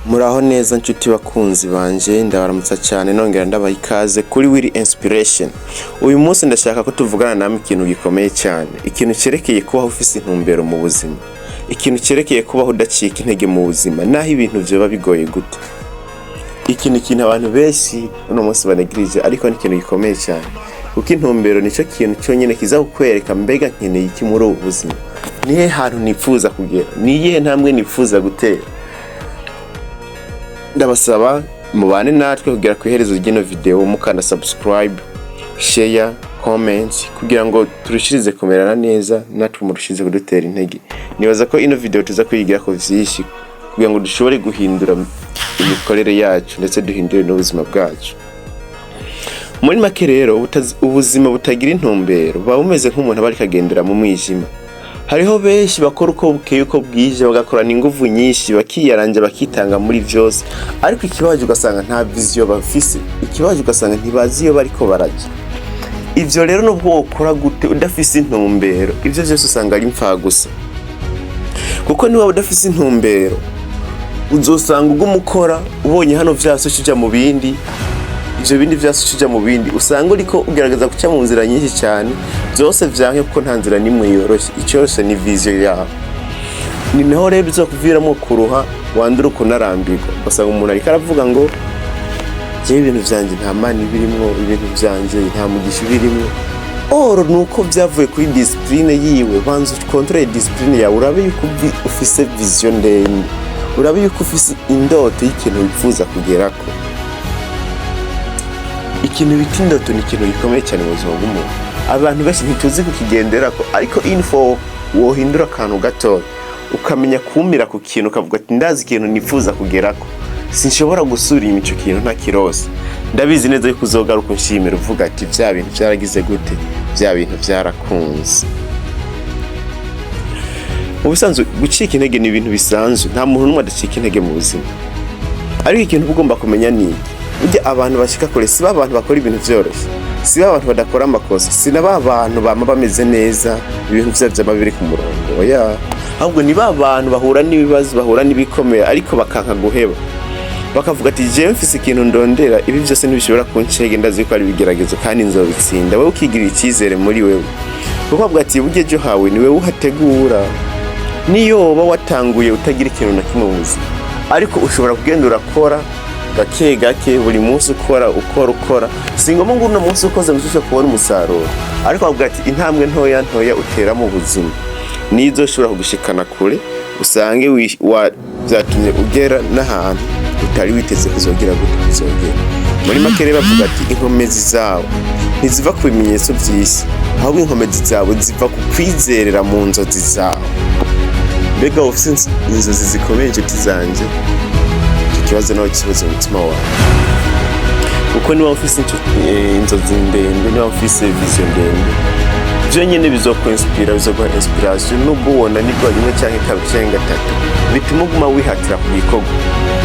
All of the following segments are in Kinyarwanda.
Muraho neza nshuti bakunzi banje, ndabaramutsa cyane nongera ndabaha ikaze kuri Will Inspiration. Uyu munsi ndashaka ko tuvugana namwe ikintu gikomeye cyane, ikintu cerekeye kubaho ufise intumbero mu buzima, ikintu cerekeye kubaho udacika intege mu buzima naho ibintu byoba bigoye gute. Ikintu abantu benshi uno munsi banegirije, ariko ni ikintu gikomeye cyane, kuko intumbero nico kintu cyonyine kiza kukwereka mbega nkeneye iki muri ubu buzima, nihe hantu nifuza kugera, niye ntambwe nifuza gutera. Ndabasaba mubane natwe kugera ku iherezo ry'ino video, mukanda subscribe, share, comment kugira ngo turushirize kumerana neza natwe murushize kudutera intege. Nibaza ko ino video tuza kwigira ko vyinshi kugira ngo dushobore guhindura imikorere yacu ndetse duhindure n'ubuzima bwacu. Muri make rero ubuzima butagira intumbero buba bumeze nk'umuntu bari kagendera mu mwijima. Hariho benshi bakora uko bukeye uko bwije, bagakorana ingufu nyinshi, bakiyaranja bakitanga muri byose, ariko ikibazo ugasanga nta vision bafise, ikibazo ugasanga ntibazi iyo bariko baraje. Ivyo rero nubwo ukora gute udafise intumbero, ivyo byose usanga ari impfa gusa. Kuko niba udafise intumbero uzosanga ugumukora ubonye hano vyase ucija mu bindi, ivyo bindi vyase ucija mu bindi, usanga uriko ugerageza guca mu nzira nyinshi cyane, byose vyanke kuko nta nzira nimwe yoroshe. Icyose ni vision yawe. Ni naho rero bizokuviramo kuruha, wandura kunarambirwa, basanga umuntu ariko aravuga ngo je ibintu vyanje nta mani birimo, ibintu vyanje nta mugisha birimo. Oro nuko byavuye kuri discipline yiwe. Banza control discipline yawe, urabe yuko ufise vision ndende, urabe yuko ufise indoto y'ikintu wifuza kugerako. Ikintu bita indoto ni ikintu gikomeye cyane mu buzima bw'umuntu. Abantu benshi ntituzi kukigenderako, ariko info wohindura akantu gato ukamenya kumira ku kintu, ukavuga ati ndazi ikintu nifuza kugerako, sinshobora gusura imico kintu nta kirose. Ndabizi neza yuko uzogaruka unshimira uvuga ati bya bintu byaragize gute, bya bintu byarakunze. Ubusanzwe gucika intege ni ibintu bisanzwe, nta muntu n'umwe adacika intege mu buzima. Ariko ikintu ugomba kumenya ni ujya abantu bashika kure, si abantu bakora ibintu byoroshye, si abantu badakora amakosa, si abantu bama bameze neza ibintu byabo biri ku murongo. Oya, ahubwo ni abantu bahura n'ibibazo, bahura n'ibikomeye, ariko bakanka guheba, bakavuga ati je mfise ikintu ndondera, ibi byose ntibishobora kuncege, ndazi ko ari bigeragezo kandi nzobitsinda. Wewe ukigirira icyizere muri wewe, kuko avuga ati ubugejo hawe ni wewe uhategura. Niyo uba watanguye utagira ikintu na kimwe mu buzima, ariko ushobora kugenda urakora gake gake, buri munsi ukora. Singoma ngo uno munsi ukoze gushusha kubona umusaruro, ariko avuga ati intambwe ntoya utera mu buzima nizo ushobora kugushikana kure, usange byatumye ugera n'ahantu utari witeze kuzogera gute. Muri make rero bavuga ati inkomezi zawe ntiziva ku bimenyetso by'isi, ahubwo inkomezi zawe ziva ku kwizerera mu nzozi zawe. Mbega ufite inzozi zikomeye inshuti zanjye, ikibazo nawe kibazo mu mutima wawe, kuko niba ufite inzozi ndende, niba ufite vision ndende, byo nyine bizokwinspira, bizoguha inspiration. Nubwo ubona nibwo rimwe cyangwa kabiri cyangwa gatatu, bituma uguma wihatira ku gikorwa,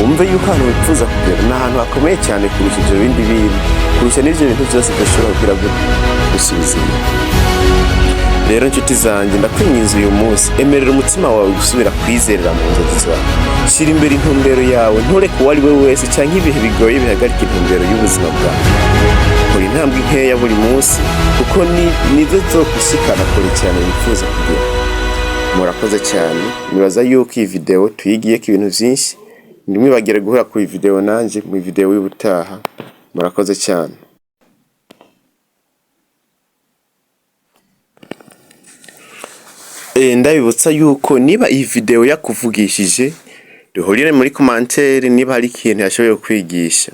wumve yuko ahantu wifuza kugera ni ahantu hakomeye cyane kurusha ibyo bindi bintu, kurusha n'ibyo bintu byose udashobora kugira gusubiza inyuma. Rero nshuti zanjye, ndakwinginze uyu munsi, emerera umutima wawe gusubira kwizerera mu nzozi zawe. Shira imbere intumbero yawe, ntureke uwo ari we wese cyangwa ibihe bigoye bihagarika intumbero y'ubuzima bwawe. Kora intambwe nkeya buri munsi, kuko nizo zokushikana kure cyane wifuza kugera. Murakoze cyane, nibaza yuko iyi video tuyigiyeko ibintu byinshi. Ndimwibagire guhura kuri video nanje mu video y'ubutaha. Murakoze cyane. Ndabibutsa yuko niba iyi video yakuvugishije, duhurire muri commentaire niba hari ikintu yashoboye kwigisha.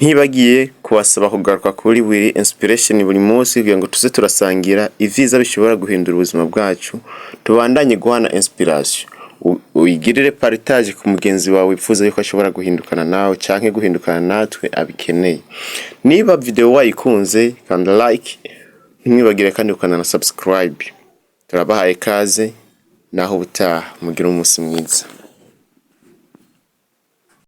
Ntibagiye kubasaba kugaruka kuri Will Inspiration buri munsi kugira ngo tuze turasangira iviza bishobora guhindura ubuzima bwacu, tubandanye guhana inspiration. Uyigirire partage ku mugenzi wawe wifuza yuko ashobora guhindukana nawe canke guhindukana natwe abikeneye. Niba video wayikunze, kanda like, ntimwibagire kandi ukanda na subscribe. Turabahaye kaze naho ubutaha, mugire umunsi mwiza.